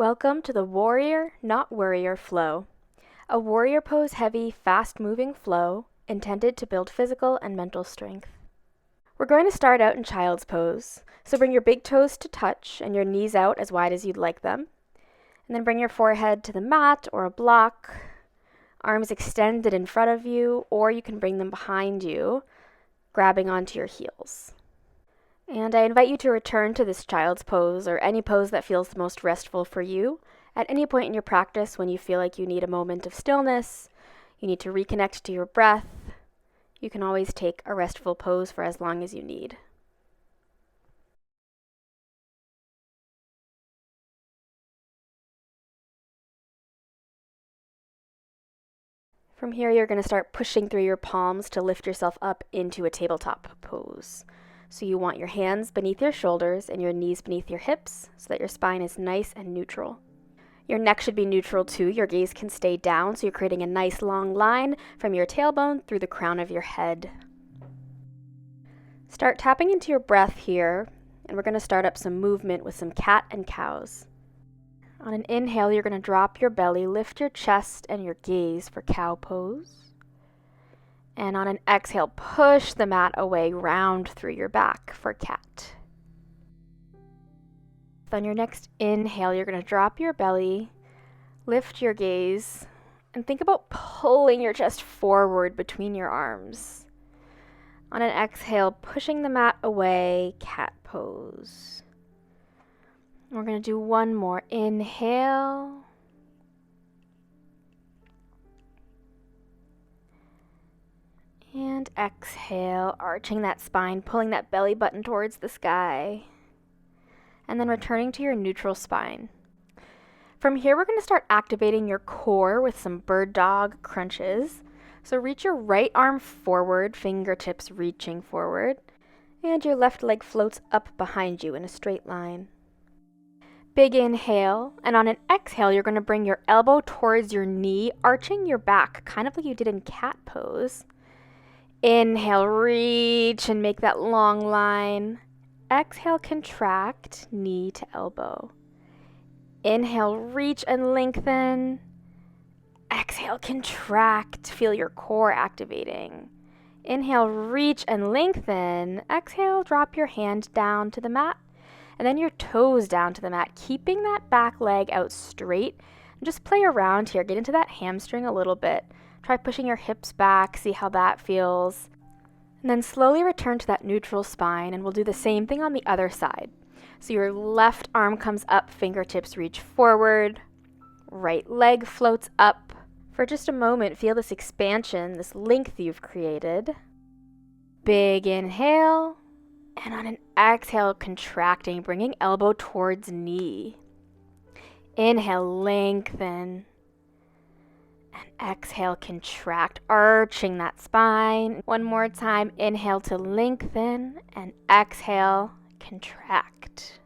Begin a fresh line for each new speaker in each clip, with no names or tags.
Welcome to the Worrier, not Worrier flow. A warrior pose heavy, fast-moving flow intended to build physical and mental strength. We're going to start out in child's pose. So bring your big toes to touch and your knees out as wide as you'd like them. And then bring your forehead to the mat or a block. Arms extended in front of you, or you can bring them behind you, grabbing onto your heels. And I invite you to return to this child's pose or any pose that feels the most restful for you at any point in your practice when you feel like you need a moment of stillness, you need to reconnect to your breath. You can always take a restful pose for as long as you need. From here, you're going to start pushing through your palms to lift yourself up into a tabletop pose. So you want your hands beneath your shoulders and your knees beneath your hips so that your spine is nice and neutral. Your neck should be neutral too. Your gaze can stay down, so you're creating a nice long line from your tailbone through the crown of your head. Start tapping into your breath here, and we're going to start up some movement with some cat and cows. On an inhale, you're going to drop your belly, lift your chest and your gaze for cow pose. And on an exhale, push the mat away, round through your back for cat. On your next inhale, you're going to drop your belly, lift your gaze, and think about pulling your chest forward between your arms. On an exhale, pushing the mat away, cat pose. We're going to do one more. Inhale. And exhale, arching that spine, pulling that belly button towards the sky. And then returning to your neutral spine. From here, we're going to start activating your core with some bird dog crunches. So reach your right arm forward, fingertips reaching forward. And your left leg floats up behind you in a straight line. Big inhale, and on an exhale, you're going to bring your elbow towards your knee, arching your back, kind of like you did in cat pose. Inhale, reach and make that long line. Exhale, contract, knee to elbow. Inhale, reach and lengthen. Exhale, contract, feel your core activating. Inhale, reach and lengthen. Exhale, drop your hand down to the mat. And then your toes down to the mat, keeping that back leg out straight. And just play around here, get into that hamstring a little bit. Try pushing your hips back, see how that feels. And then slowly return to that neutral spine, and we'll do the same thing on the other side. So your left arm comes up, fingertips reach forward, right leg floats up. For just a moment, feel this expansion, this length you've created. Big inhale, and on an exhale, contracting, bringing elbow towards knee. Inhale, lengthen. And exhale, contract, arching that spine. One more time, inhale to lengthen, and exhale, contract.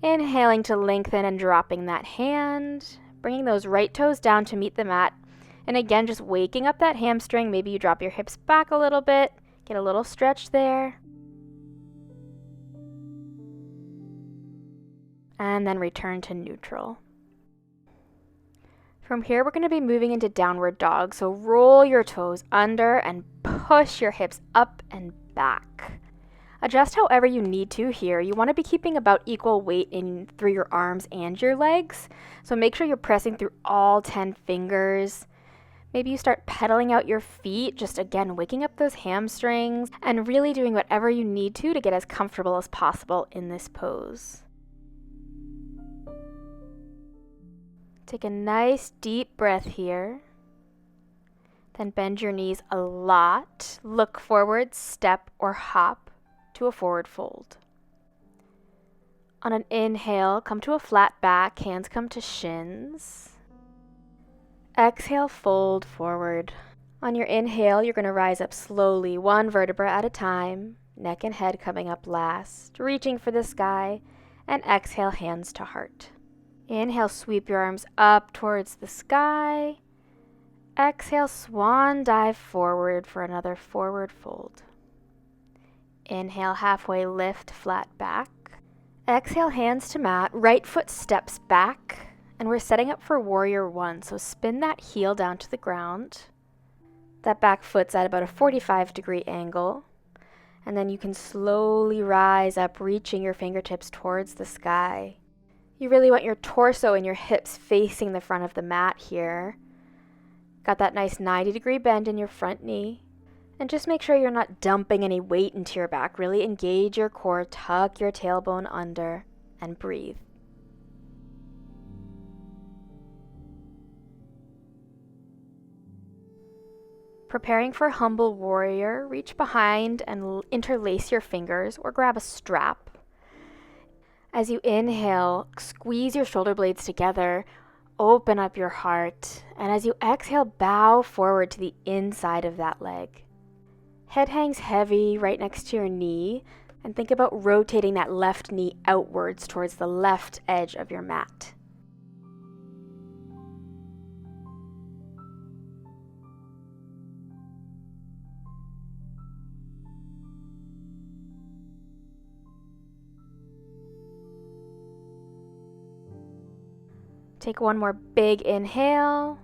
Inhaling to lengthen and dropping that hand, bringing those right toes down to meet the mat. And again, just waking up that hamstring. Maybe you drop your hips back a little bit, get a little stretch there. And then return to neutral. From here, we're going to be moving into downward dog. So roll your toes under and push your hips up and back. Adjust however you need to here. You want to be keeping about equal weight in through your arms and your legs. So make sure you're pressing through all 10 fingers. Maybe you start pedaling out your feet, just again, waking up those hamstrings and really doing whatever you need to get as comfortable as possible in this pose. Take a nice deep breath here. Then bend your knees a lot. Look forward, step or hop to a forward fold. On an inhale, come to a flat back, hands come to shins. Exhale, fold forward. On your inhale, you're going to rise up slowly, one vertebra at a time, neck and head coming up last, reaching for the sky, and exhale, hands to heart. Inhale, sweep your arms up towards the sky. Exhale, swan dive forward for another forward fold. Inhale, halfway lift, flat back. Exhale, hands to mat, right foot steps back, and we're setting up for Warrior 1. So spin that heel down to the ground. That back foot's at about a 45-degree angle. And then you can slowly rise up, reaching your fingertips towards the sky. You really want your torso and your hips facing the front of the mat here. Got that nice 90-degree bend in your front knee. And just make sure you're not dumping any weight into your back. Really engage your core, tuck your tailbone under, and breathe. Preparing for Humble Warrior, reach behind and interlace your fingers or grab a strap. As you inhale, squeeze your shoulder blades together, open up your heart, and as you exhale, bow forward to the inside of that leg. Head hangs heavy right next to your knee, and think about rotating that left knee outwards towards the left edge of your mat. Take one more big inhale.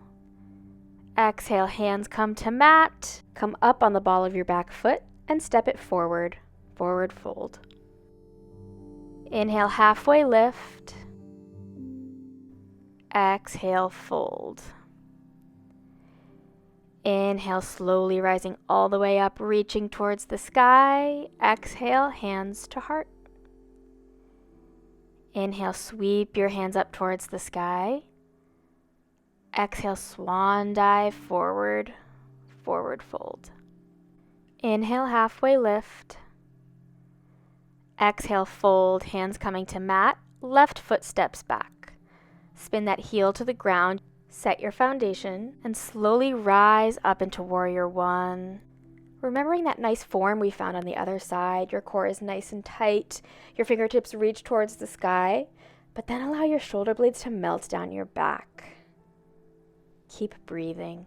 Exhale, hands come to mat. Come up on the ball of your back foot and step it forward. Forward fold. Inhale, halfway lift. Exhale, fold. Inhale, slowly rising all the way up, reaching towards the sky. Exhale, hands to heart. Inhale, sweep your hands up towards the sky. Exhale, swan dive forward, forward fold. Inhale, halfway lift. Exhale, fold, hands coming to mat. Left foot steps back. Spin that heel to the ground. Set your foundation and slowly rise up into Warrior 1. Remembering that nice form we found on the other side, your core is nice and tight, your fingertips reach towards the sky, but then allow your shoulder blades to melt down your back. Keep breathing.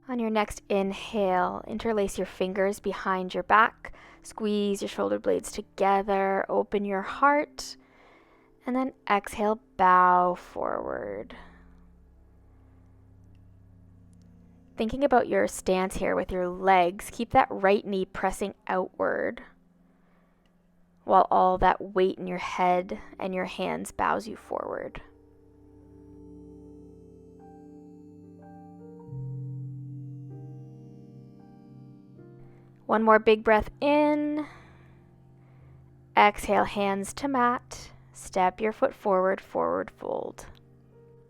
On your next inhale, interlace your fingers behind your back. Squeeze your shoulder blades together, open your heart, and then exhale, bow forward. Thinking about your stance here with your legs, keep that right knee pressing outward while all that weight in your head and your hands bows you forward. One more big breath in. Exhale, hands to mat. Step your foot forward, forward fold.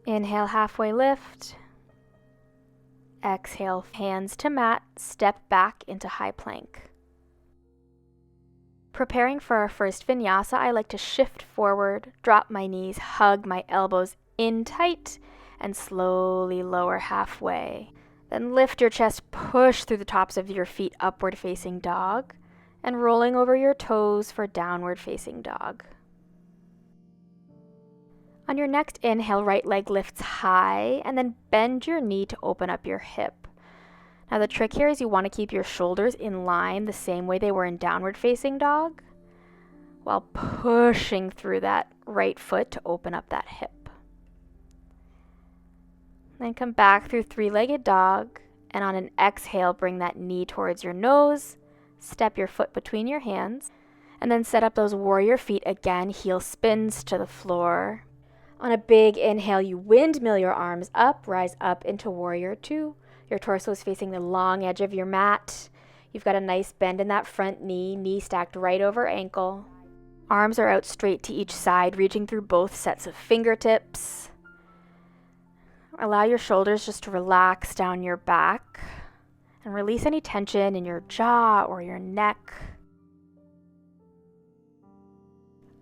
Inhale, halfway lift. Exhale, hands to mat. Step back into high plank. Preparing for our first vinyasa, I like to shift forward, drop my knees, hug my elbows in tight, and slowly lower halfway. Then lift your chest, push through the tops of your feet, upward facing dog, and rolling over your toes for downward facing dog. On your next inhale, right leg lifts high, and then bend your knee to open up your hip. Now the trick here is you want to keep your shoulders in line the same way they were in downward facing dog, while pushing through that right foot to open up that hip. Then come back through three-legged dog, and on an exhale, bring that knee towards your nose, step your foot between your hands, and then set up those warrior feet again, heel spins to the floor. On a big inhale, you windmill your arms up, rise up into Warrior 2. Your torso is facing the long edge of your mat. You've got a nice bend in that front knee, knee stacked right over ankle. Arms are out straight to each side, reaching through both sets of fingertips. Allow your shoulders just to relax down your back and release any tension in your jaw or your neck.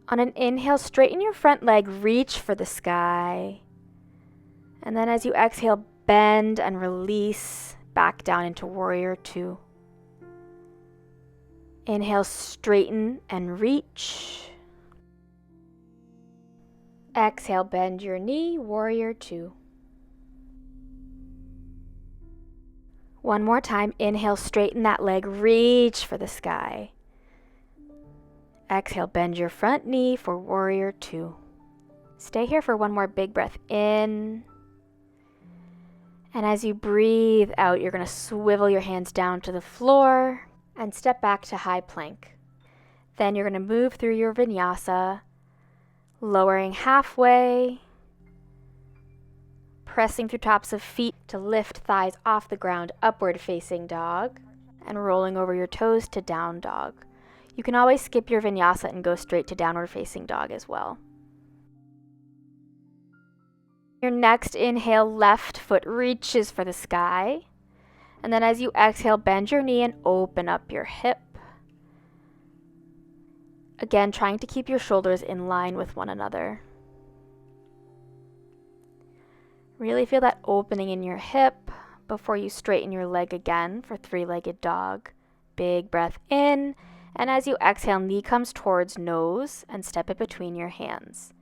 On an inhale, straighten your front leg, reach for the sky. And then as you exhale, bend and release back down into Warrior 2. Inhale, straighten and reach. Exhale, bend your knee, Warrior 2. One more time, inhale, straighten that leg, reach for the sky. Exhale, bend your front knee for Warrior 2. Stay here for one more big breath in. And as you breathe out, you're going to swivel your hands down to the floor and step back to high plank. Then you're going to move through your Vinyasa, lowering halfway, pressing through tops of feet to lift thighs off the ground, upward facing dog, and rolling over your toes to down dog. You can always skip your Vinyasa and go straight to downward facing dog as well. Your next inhale, left foot reaches for the sky. And then as you exhale, bend your knee and open up your hip. Again, trying to keep your shoulders in line with one another. Really feel that opening in your hip before you straighten your leg again for three-legged dog. Big breath in, and as you exhale, knee comes towards nose and step it between your hands.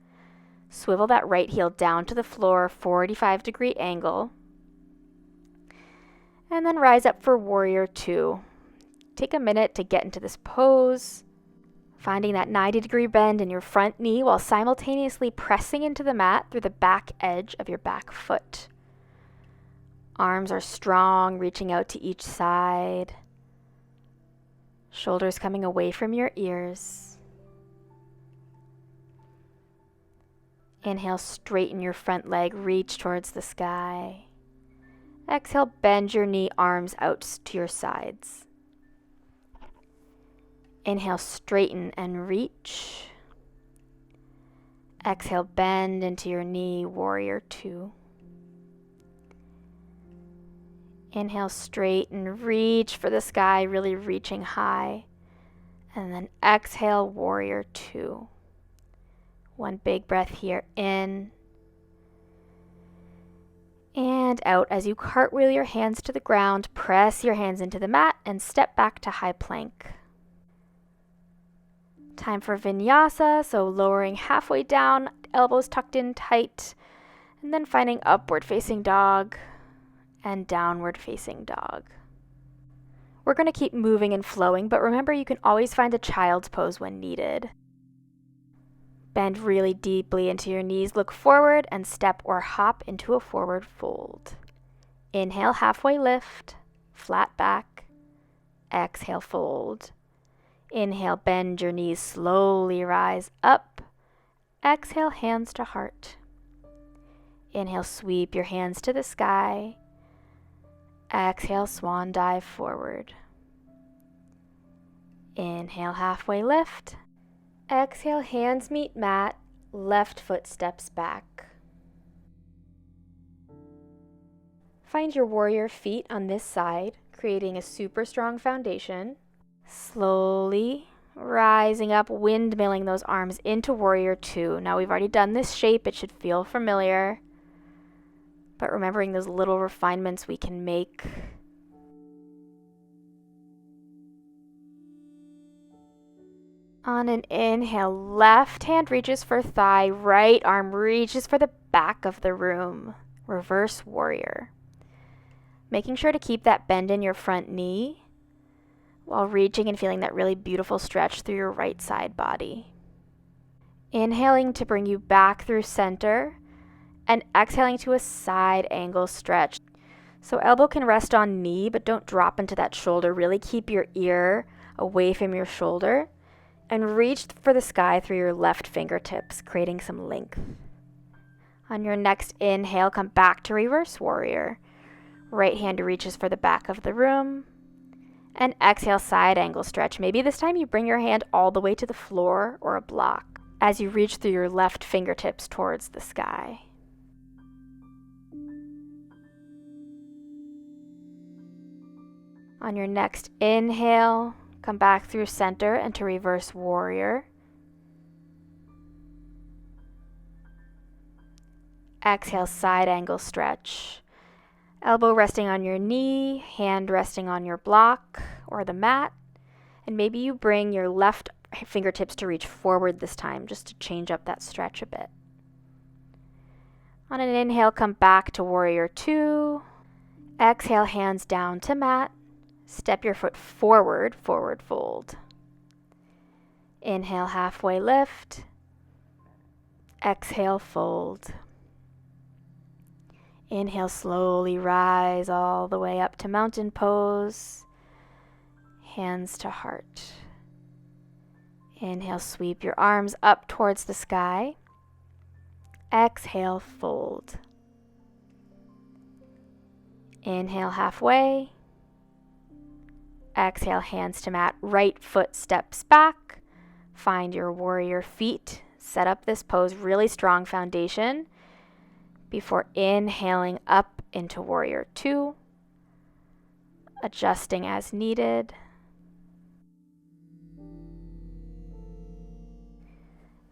Swivel that right heel down to the floor, 45-degree angle. And then rise up for Warrior 2. Take a minute to get into this pose, finding that 90-degree bend in your front knee while simultaneously pressing into the mat through the back edge of your back foot. Arms are strong, reaching out to each side. Shoulders coming away from your ears. Inhale, straighten your front leg, reach towards the sky. Exhale, bend your knee, arms out to your sides. Inhale, straighten and reach. Exhale, bend into your knee, Warrior 2. Inhale, straighten, reach for the sky, really reaching high. And then exhale, Warrior 2. One big breath here, in and out. As you cartwheel your hands to the ground, press your hands into the mat and step back to high plank. Time for Vinyasa, so lowering halfway down, elbows tucked in tight, and then finding upward facing dog and downward facing dog. We're going to keep moving and flowing, but remember you can always find a child's pose when needed. Bend really deeply into your knees, look forward, and step or hop into a forward fold. Inhale, halfway lift, flat back. Exhale, fold. Inhale, bend your knees, slowly rise up. Exhale, hands to heart. Inhale, sweep your hands to the sky. Exhale, swan dive forward. Inhale, halfway lift. Exhale, hands meet mat, left foot steps back. Find your warrior feet on this side, creating a super strong foundation. Slowly rising up, windmilling those arms into Warrior 2. Now we've already done this shape, it should feel familiar. But remembering those little refinements we can make. On an inhale, left hand reaches for thigh, right arm reaches for the back of the room. Reverse Warrior. Making sure to keep that bend in your front knee while reaching and feeling that really beautiful stretch through your right side body. Inhaling to bring you back through center and exhaling to a side angle stretch. So elbow can rest on knee, but don't drop into that shoulder. Really keep your ear away from your shoulder. And reach for the sky through your left fingertips, creating some length. On your next inhale, come back to Reverse Warrior. Right hand reaches for the back of the room. And exhale, side angle stretch. Maybe this time you bring your hand all the way to the floor or a block as you reach through your left fingertips towards the sky. On your next inhale, come back through center and to Reverse Warrior. Exhale, side angle stretch. Elbow resting on your knee, hand resting on your block or the mat. And maybe you bring your left fingertips to reach forward this time, just to change up that stretch a bit. On an inhale, come back to Warrior 2. Exhale, hands down to mat. Step your foot forward, forward fold. Inhale, halfway lift. Exhale, fold. Inhale, slowly rise all the way up to mountain pose. Hands to heart. Inhale, sweep your arms up towards the sky. Exhale, fold. Inhale, halfway. Exhale, hands to mat. Right foot steps back. Find your warrior feet. Set up this pose, really strong foundation before inhaling up into warrior 2. Adjusting as needed.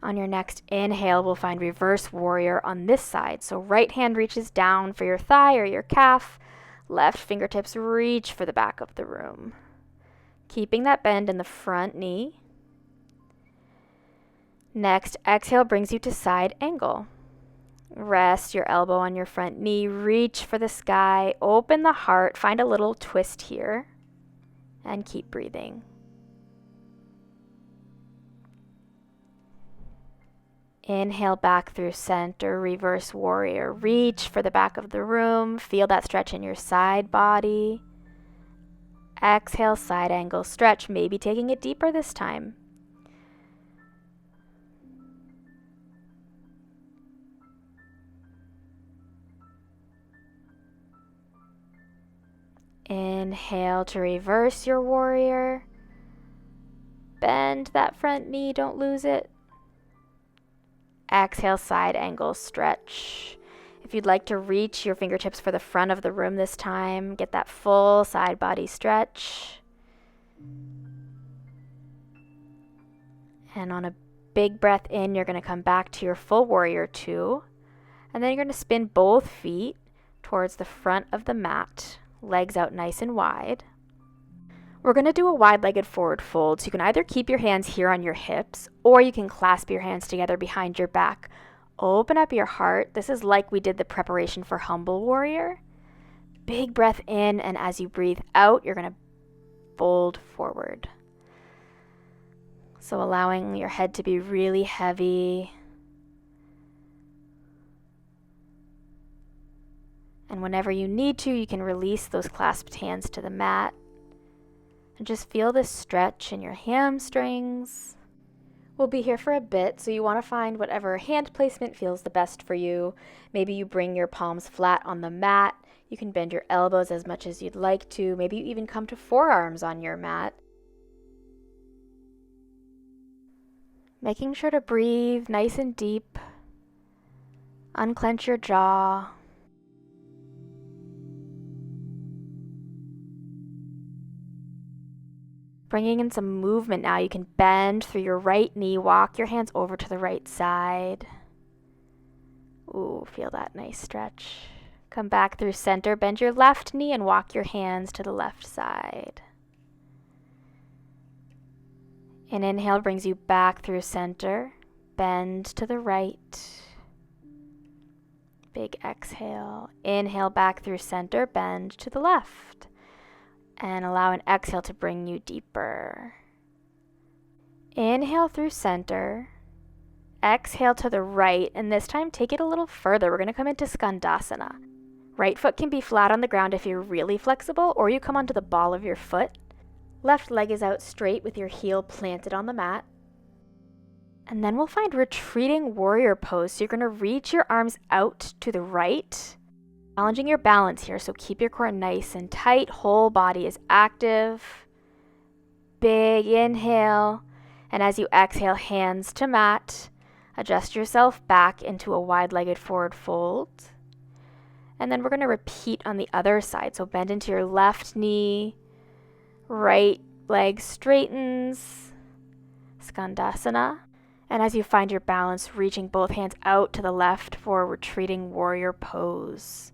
On your next inhale, we'll find reverse warrior on this side. So right hand reaches down for your thigh or your calf. Left fingertips reach for the back of the room. Keeping that bend in the front knee. Next, exhale brings you to side angle. Rest your elbow on your front knee. Reach for the sky. Open the heart. Find a little twist here. And keep breathing. Inhale back through center, reverse warrior. Reach for the back of the room. Feel that stretch in your side body. Exhale, side angle stretch, maybe taking it deeper this time. Inhale to reverse your warrior. Bend that front knee, don't lose it. Exhale, side angle stretch. If you'd like to reach your fingertips for the front of the room this time, get that full side body stretch. And on a big breath in, you're going to come back to your full warrior 2. And then you're going to spin both feet towards the front of the mat, legs out nice and wide. We're going to do a wide-legged forward fold, so you can either keep your hands here on your hips, or you can clasp your hands together behind your back. Open up your heart. This is like we did the preparation for humble warrior. Big breath in, and as you breathe out, you're going to fold forward. So allowing your head to be really heavy. And whenever you need to, you can release those clasped hands to the mat. And just feel this stretch in your hamstrings. We'll be here for a bit, so you want to find whatever hand placement feels the best for you. Maybe you bring your palms flat on the mat. You can bend your elbows as much as you'd like to. Maybe you even come to forearms on your mat. Making sure to breathe nice and deep. Unclench your jaw. Bringing in some movement now. You can bend through your right knee, walk your hands over to the right side. Ooh, feel that nice stretch. Come back through center, bend your left knee and walk your hands to the left side. An inhale brings you back through center, bend to the right. Big exhale. Inhale back through center, bend to the left. And allow an exhale to bring you deeper. Inhale through center. Exhale to the right, and this time take it a little further. We're going to come into Skandasana. Right foot can be flat on the ground if you're really flexible, or you come onto the ball of your foot. Left leg is out straight with your heel planted on the mat. And then we'll find retreating warrior pose. So you're going to reach your arms out to the right. Challenging your balance here, so keep your core nice and tight. Whole body is active. Big inhale. And as you exhale, hands to mat. Adjust yourself back into a wide-legged forward fold. And then we're going to repeat on the other side. So bend into your left knee. Right leg straightens. Skandasana. And as you find your balance, reaching both hands out to the left for retreating warrior pose.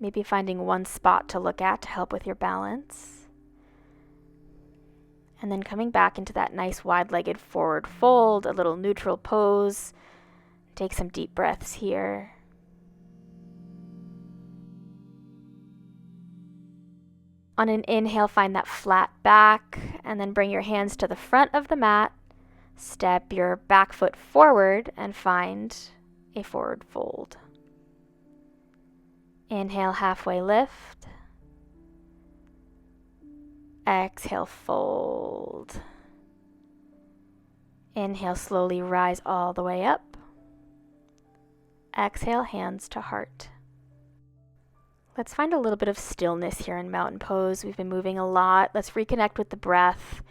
Maybe finding one spot to look at to help with your balance. And then coming back into that nice wide-legged forward fold, a little neutral pose. Take some deep breaths here. On an inhale, find that flat back, and then bring your hands to the front of the mat. Step your back foot forward and find a forward fold. Inhale, halfway lift. Exhale, fold. Inhale, slowly rise all the way up. Exhale, hands to heart. Let's find a little bit of stillness here in mountain pose. We've been moving a lot. Let's reconnect with the breath.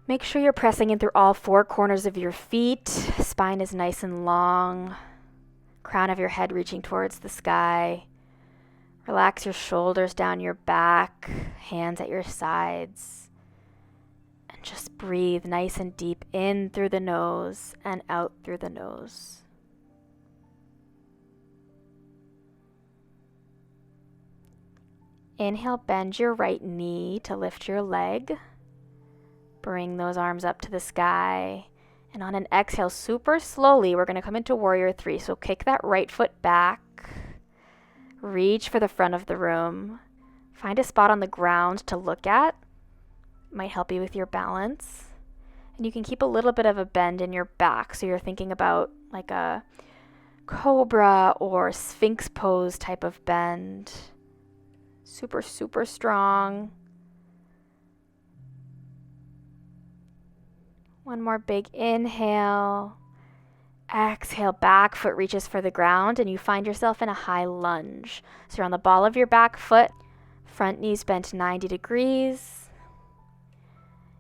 Make sure you're pressing in through all four corners of your feet. Spine is nice and long. Crown of your head reaching towards the sky. Relax your shoulders down your back, hands at your sides. And just breathe nice and deep in through the nose and out through the nose. Inhale, bend your right knee to lift your leg. Bring those arms up to the sky. And on an exhale, super slowly, we're going to come into Warrior 3. So kick that right foot back. Reach for the front of the room. Find a spot on the ground to look at. Might help you with your balance. And you can keep a little bit of a bend in your back. So you're thinking about like a cobra or sphinx pose type of bend. Super, super strong. One more big inhale. Exhale, back foot reaches for the ground and you find yourself in a high lunge. So you're on the ball of your back foot, front knees bent 90 degrees.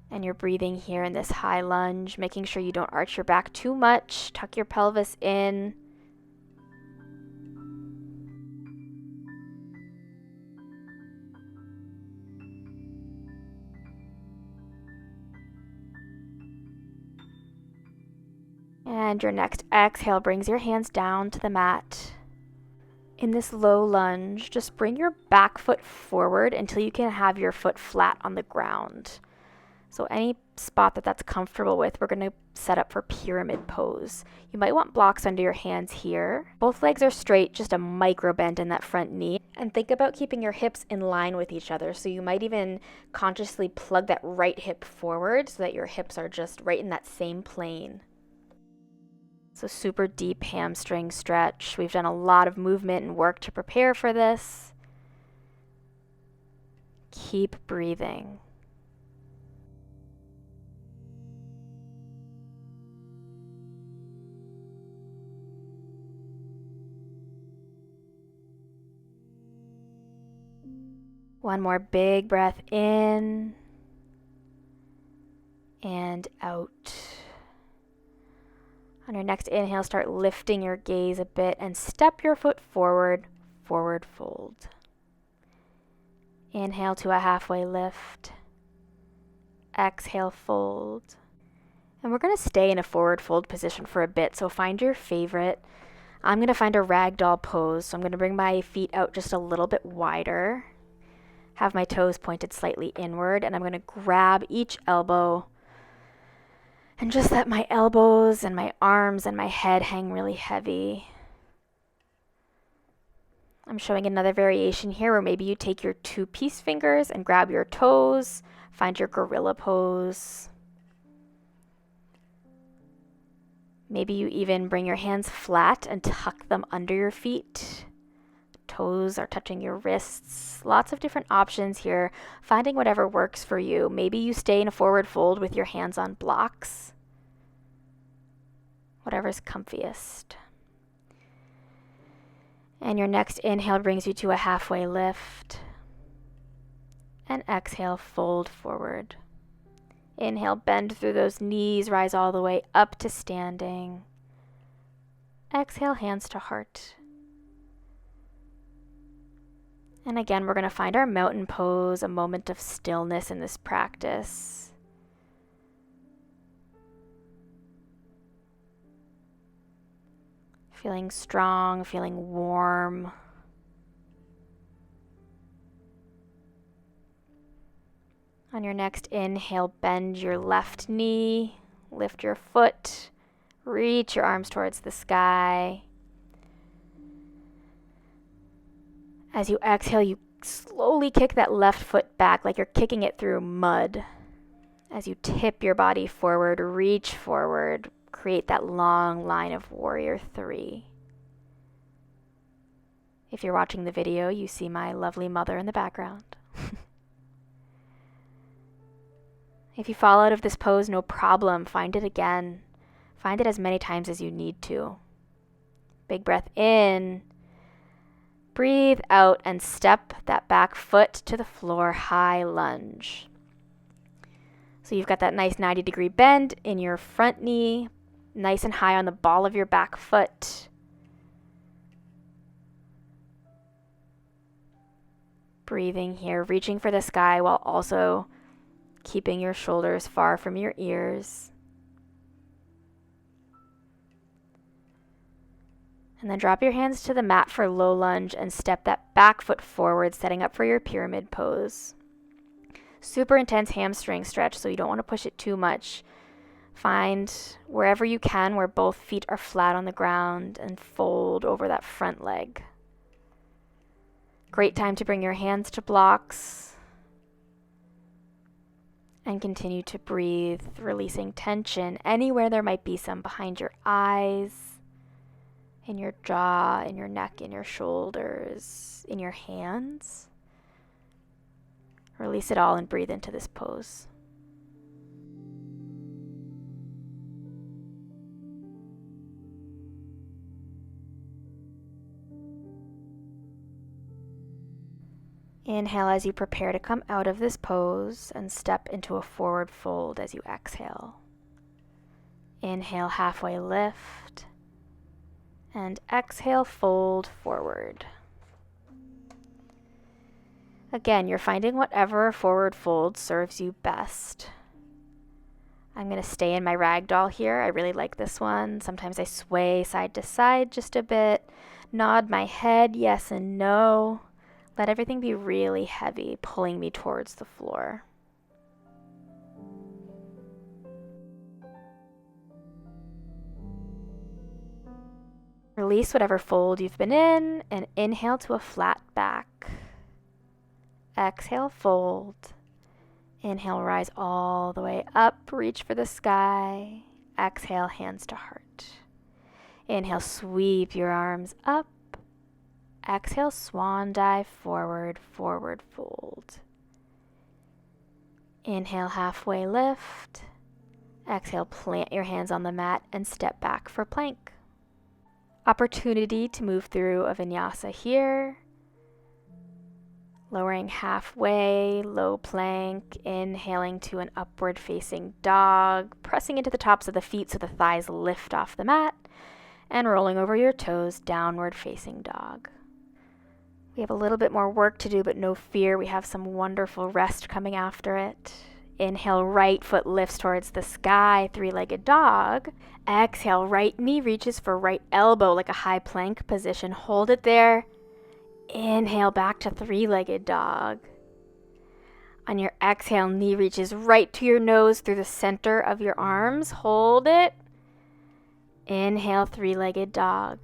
And you're breathing here in this high lunge, making sure you don't arch your back too much. Tuck your pelvis in. And your next exhale brings your hands down to the mat. In this low lunge, just bring your back foot forward until you can have your foot flat on the ground. So any spot that's comfortable with, we're going to set up for pyramid pose. You might want blocks under your hands here. Both legs are straight, just a micro bend in that front knee. And think about keeping your hips in line with each other. So you might even consciously plug that right hip forward so that your hips are just right in that same plane. So super deep hamstring stretch. We've done a lot of movement and work to prepare for this. Keep breathing. One more big breath in and out. On your next inhale, start lifting your gaze a bit and step your foot forward, forward fold. Inhale to a halfway lift. Exhale, fold. And we're going to stay in a forward fold position for a bit, so find your favorite. I'm going to find a ragdoll pose, so I'm going to bring my feet out just a little bit wider. Have my toes pointed slightly inward, and I'm going to grab each elbow and just let my elbows and my arms and my head hang really heavy. I'm showing another variation here where maybe you take your two peace fingers and grab your toes, find your gorilla pose. Maybe you even bring your hands flat and tuck them under your feet. Toes are touching your wrists. Lots of different options here, finding whatever works for you. Maybe you stay in a forward fold with your hands on blocks. Whatever's comfiest. And your next inhale brings you to a halfway lift. And exhale, fold forward. Inhale, bend through those knees, rise all the way up to standing. Exhale, hands to heart. And again, we're going to find our mountain pose, a moment of stillness in this practice. Feeling strong, feeling warm. On your next inhale, bend your left knee, lift your foot, reach your arms towards the sky. As you exhale, you slowly slowly kick that left foot back like you're kicking it through mud. As you tip your body forward, reach forward, create that long line of Warrior 3. If you're watching the video, you see my lovely mother in the background. If you fall out of this pose, no problem. Find it again. Find it as many times as you need to. Big breath in. Breathe out and step that back foot to the floor, high lunge. So you've got that nice 90-degree bend in your front knee, nice and high on the ball of your back foot. Breathing here, reaching for the sky while also keeping your shoulders far from your ears. And then drop your hands to the mat for low lunge and step that back foot forward, setting up for your pyramid pose. Super intense hamstring stretch, so you don't want to push it too much. Find wherever you can where both feet are flat on the ground and fold over that front leg. Great time to bring your hands to blocks. And continue to breathe, releasing tension anywhere there might be some behind your eyes, in your jaw, in your neck, in your shoulders, in your hands. Release it all and breathe into this pose. Inhale as you prepare to come out of this pose and step into a forward fold as you exhale. Inhale, halfway lift, and exhale, fold forward. Again, you're finding whatever forward fold serves you best. I'm going to stay in my ragdoll here. I really like this one. Sometimes I sway side to side just a bit, nod my head yes and no. Let everything be really heavy, pulling me towards the floor. Release whatever fold you've been in and inhale to a flat back. Exhale, fold. Inhale, rise all the way up, reach for the sky. Exhale, hands to heart. Inhale, sweep your arms up. Exhale, swan dive forward, forward fold. Inhale, halfway lift. Exhale, plant your hands on the mat and step back for plank. Opportunity to move through a vinyasa here. Lowering halfway, low plank, inhaling to an upward facing dog, pressing into the tops of the feet so the thighs lift off the mat, and rolling over your toes, downward facing dog. We have a little bit more work to do, but no fear, we have some wonderful rest coming after it. Inhale, right foot lifts towards the sky, three-legged dog. Exhale, right knee reaches for right elbow like a high plank position. Hold it there. Inhale, back to three-legged dog. On your exhale, knee reaches right to your nose through the center of your arms. Hold it. Inhale, three-legged dog.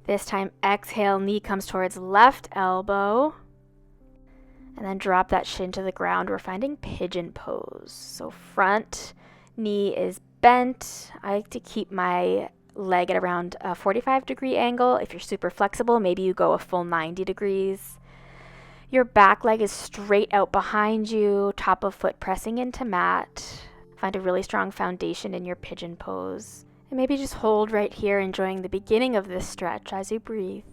This time, exhale, knee comes towards left elbow. And then drop that shin to the ground. We're finding pigeon pose. So front knee is bent. I like to keep my leg at around a 45-degree angle. If you're super flexible, maybe you go a full 90 degrees. Your back leg is straight out behind you, top of foot pressing into mat. Find a really strong foundation in your pigeon pose. And maybe just hold right here, enjoying the beginning of this stretch as you breathe.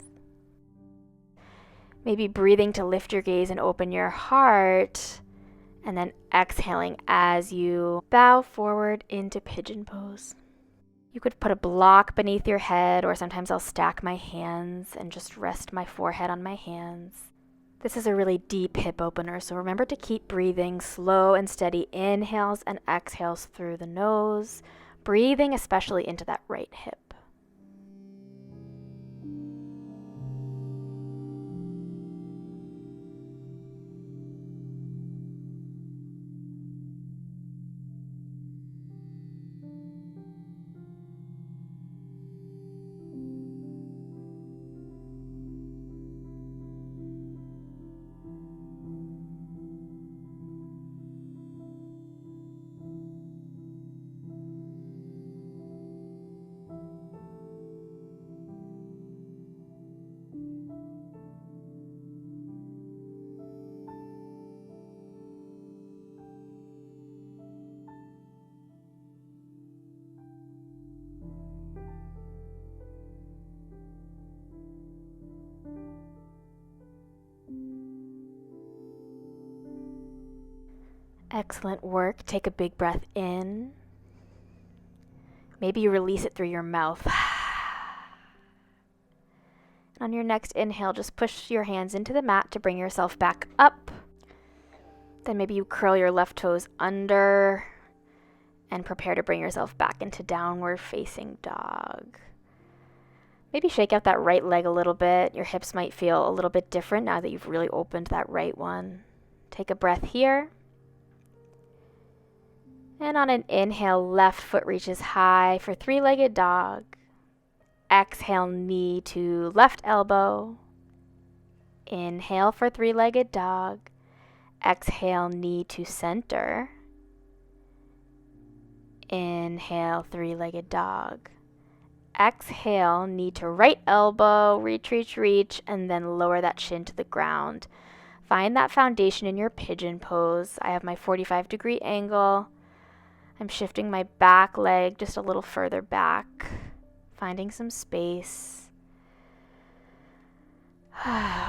Maybe breathing to lift your gaze and open your heart, and then exhaling as you bow forward into pigeon pose. You could put a block beneath your head, or sometimes I'll stack my hands and just rest my forehead on my hands. This is a really deep hip opener, so remember to keep breathing slow and steady inhales and exhales through the nose, breathing especially into that right hip. Excellent work. Take a big breath in. Maybe you release it through your mouth. And on your next inhale, just push your hands into the mat to bring yourself back up. Then maybe you curl your left toes under and prepare to bring yourself back into downward facing dog. Maybe shake out that right leg a little bit. Your hips might feel a little bit different now that you've really opened that right one. Take a breath here. And on an inhale, left foot reaches high for three-legged dog. Exhale, knee to left elbow. Inhale for three-legged dog. Exhale, knee to center. Inhale, three-legged dog. Exhale, knee to right elbow, reach, reach, reach, and then lower that shin to the ground. Find that foundation in your pigeon pose. I have my 45-degree angle. I'm shifting my back leg just a little further back, finding some space.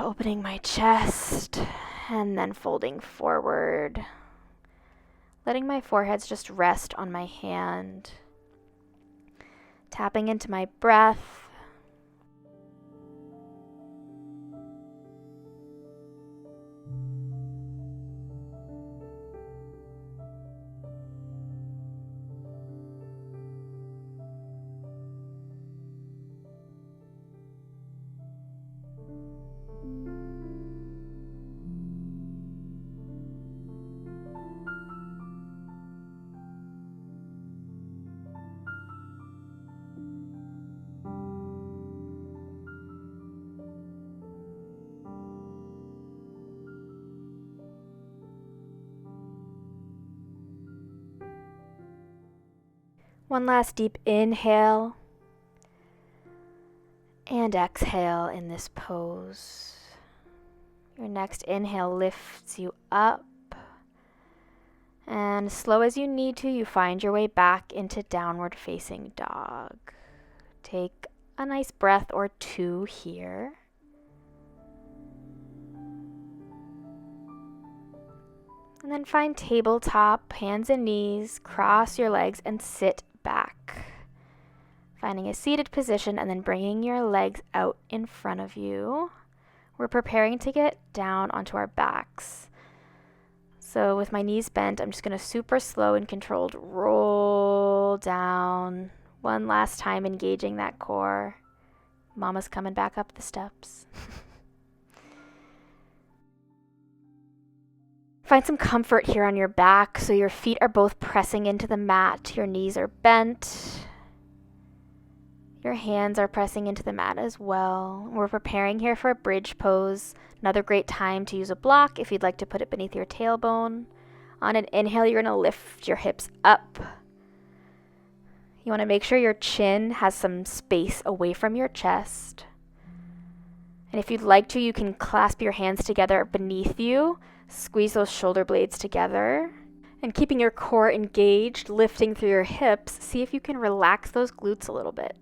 Opening my chest, and then folding forward. Letting my foreheads just rest on my hand. Tapping into my breath. One last deep inhale and exhale in this pose. Your next inhale lifts you up, and slow as you need to, you find your way back into downward facing dog. Take a nice breath or two here. And then find tabletop, hands and knees, cross your legs and sit back. Finding a seated position and then bringing your legs out in front of you. We're preparing to get down onto our backs. So with my knees bent, I'm just going to super slow and controlled roll down. One last time engaging that core. Mama's coming back up the steps. Find some comfort here on your back so your feet are both pressing into the mat. Your knees are bent. Your hands are pressing into the mat as well. We're preparing here for a bridge pose. Another great time to use a block if you'd like to put it beneath your tailbone. On an inhale, you're going to lift your hips up. You want to make sure your chin has some space away from your chest. And if you'd like to, you can clasp your hands together beneath you. Squeeze those shoulder blades together. And keeping your core engaged, lifting through your hips, see if you can relax those glutes a little bit.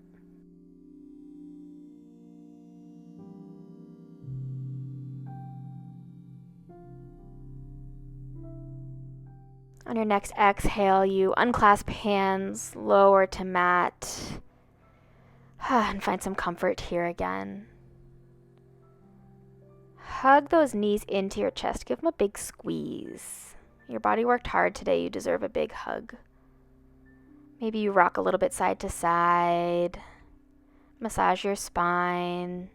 On your next exhale, you unclasp hands, lower to mat, and find some comfort here again. Hug those knees into your chest. Give them a big squeeze. Your body worked hard today. You deserve a big hug. Maybe you rock a little bit side to side. Massage your spine.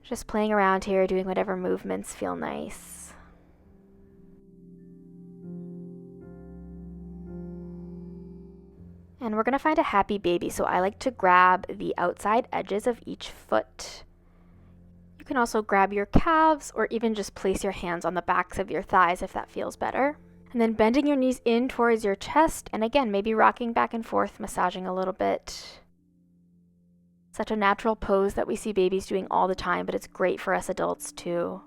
Just playing around here, doing whatever movements feel nice. And we're going to find a happy baby. So I like to grab the outside edges of each foot. You can also grab your calves or even just place your hands on the backs of your thighs if that feels better. And then bending your knees in towards your chest, and again, maybe rocking back and forth, massaging a little bit. Such a natural pose that we see babies doing all the time, but it's great for us adults too.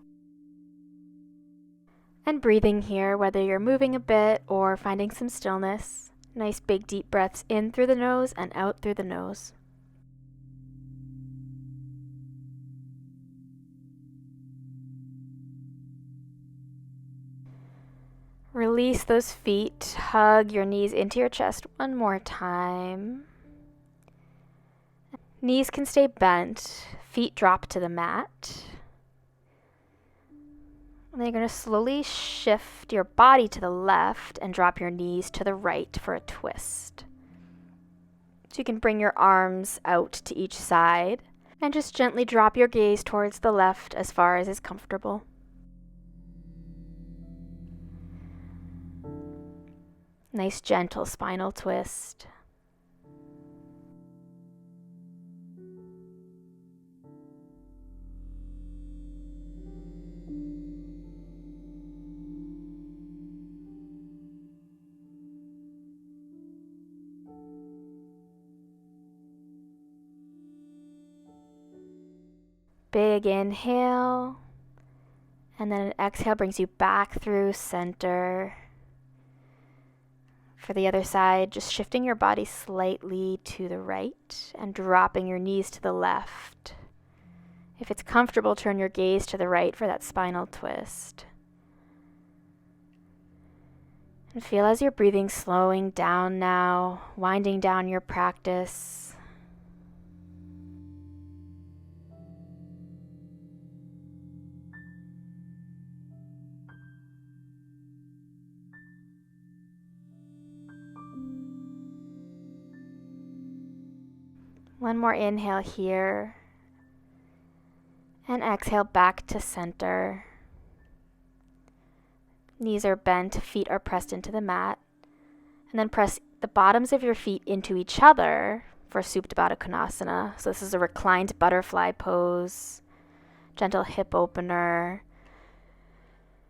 And breathing here, whether you're moving a bit or finding some stillness. Nice big deep breaths in through the nose and out through the nose. Release those feet. Hug your knees into your chest one more time. Knees can stay bent. Feet drop to the mat. And then you're going to slowly shift your body to the left and drop your knees to the right for a twist. So you can bring your arms out to each side and just gently drop your gaze towards the left as far as is comfortable. Nice gentle spinal twist. Big inhale, and then an exhale brings you back through center. For the other side, just shifting your body slightly to the right and dropping your knees to the left. If it's comfortable, turn your gaze to the right for that spinal twist. And feel as your breathing slowing down now, winding down your practice. One more inhale here, and exhale back to center. Knees are bent, feet are pressed into the mat, and then press the bottoms of your feet into each other for Supta Baddha Konasana. So this is a reclined butterfly pose, gentle hip opener.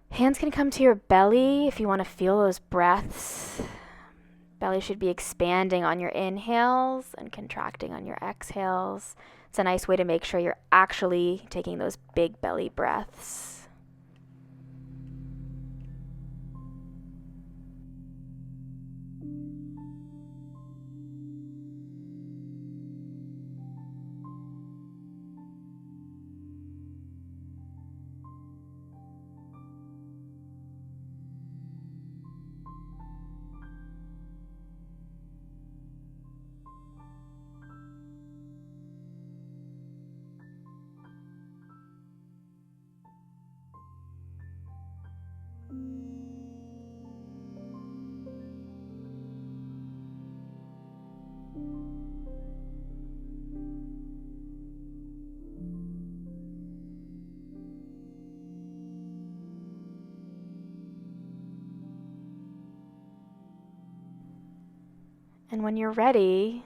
Hands can come to your belly if you want to feel those breaths. Belly should be expanding on your inhales and contracting on your exhales. It's a nice way to make sure you're actually taking those big belly breaths. And when you're ready,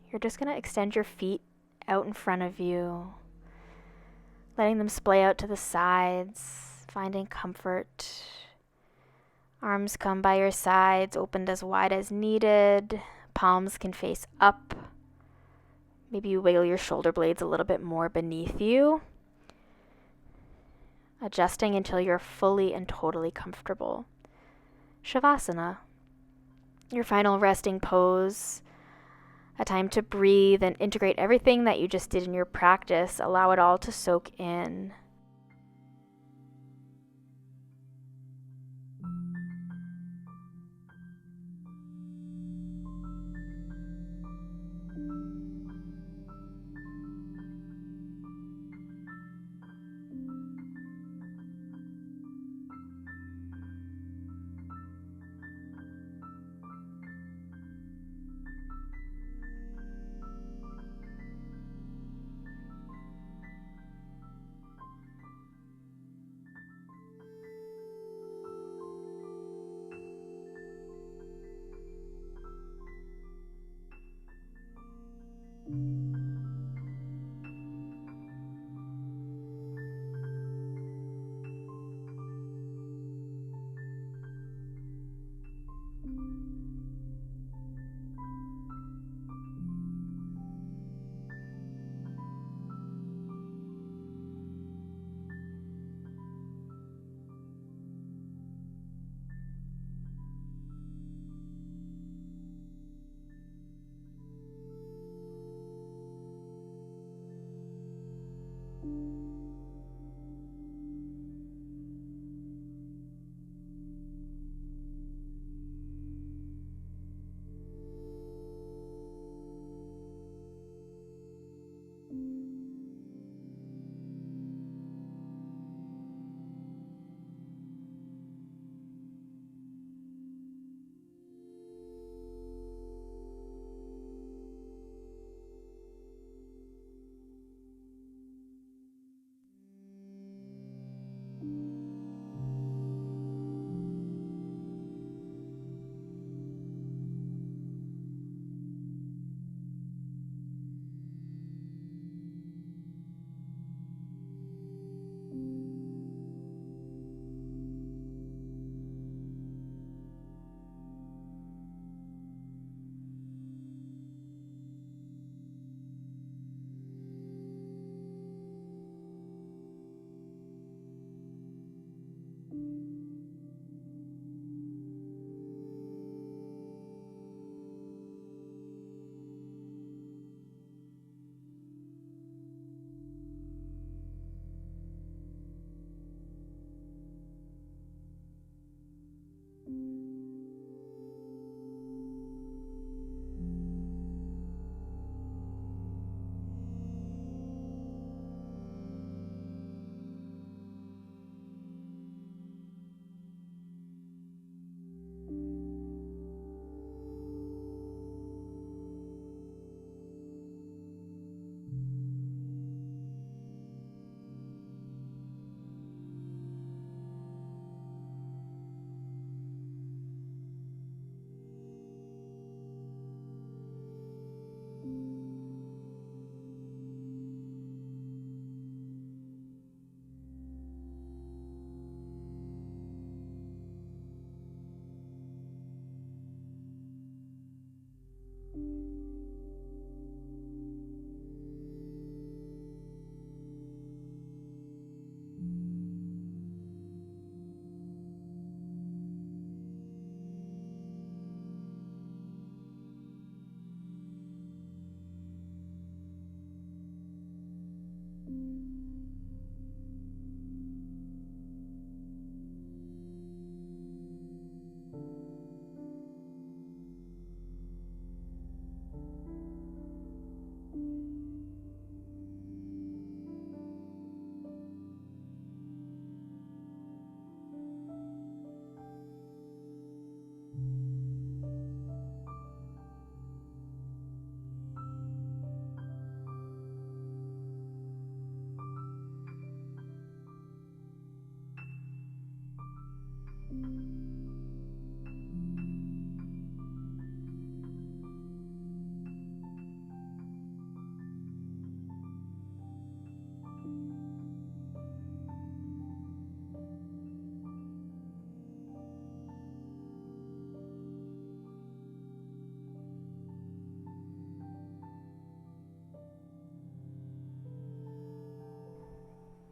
you're just going to extend your feet out in front of you, letting them splay out to the sides, finding comfort. Arms come by your sides, opened as wide as needed. Palms can face up. Maybe you wiggle your shoulder blades a little bit more beneath you, adjusting until you're fully and totally comfortable. Savasana, your final resting pose. A time to breathe and integrate everything that you just did in your practice. Allow it all to soak in.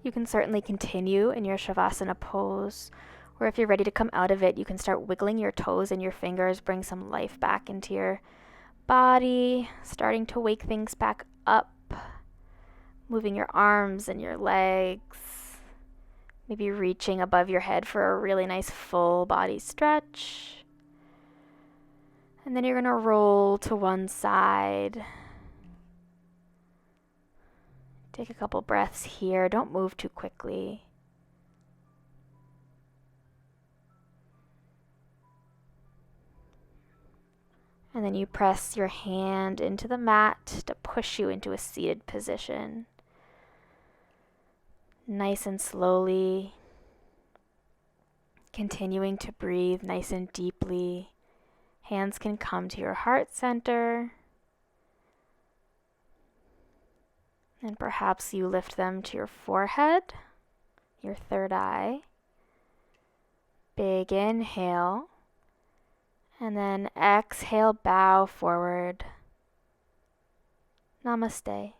You can certainly continue in your Savasana pose, or if you're ready to come out of it, you can start wiggling your toes and your fingers, bring some life back into your body, starting to wake things back up, moving your arms and your legs, maybe reaching above your head for a really nice full body stretch. And then you're going to roll to one side. Take a couple breaths here. Don't move too quickly. And then you press your hand into the mat to push you into a seated position. Nice and slowly. Continuing to breathe nice and deeply. Hands can come to your heart center. And perhaps you lift them to your forehead, your third eye. Big inhale. And then exhale, bow forward. Namaste.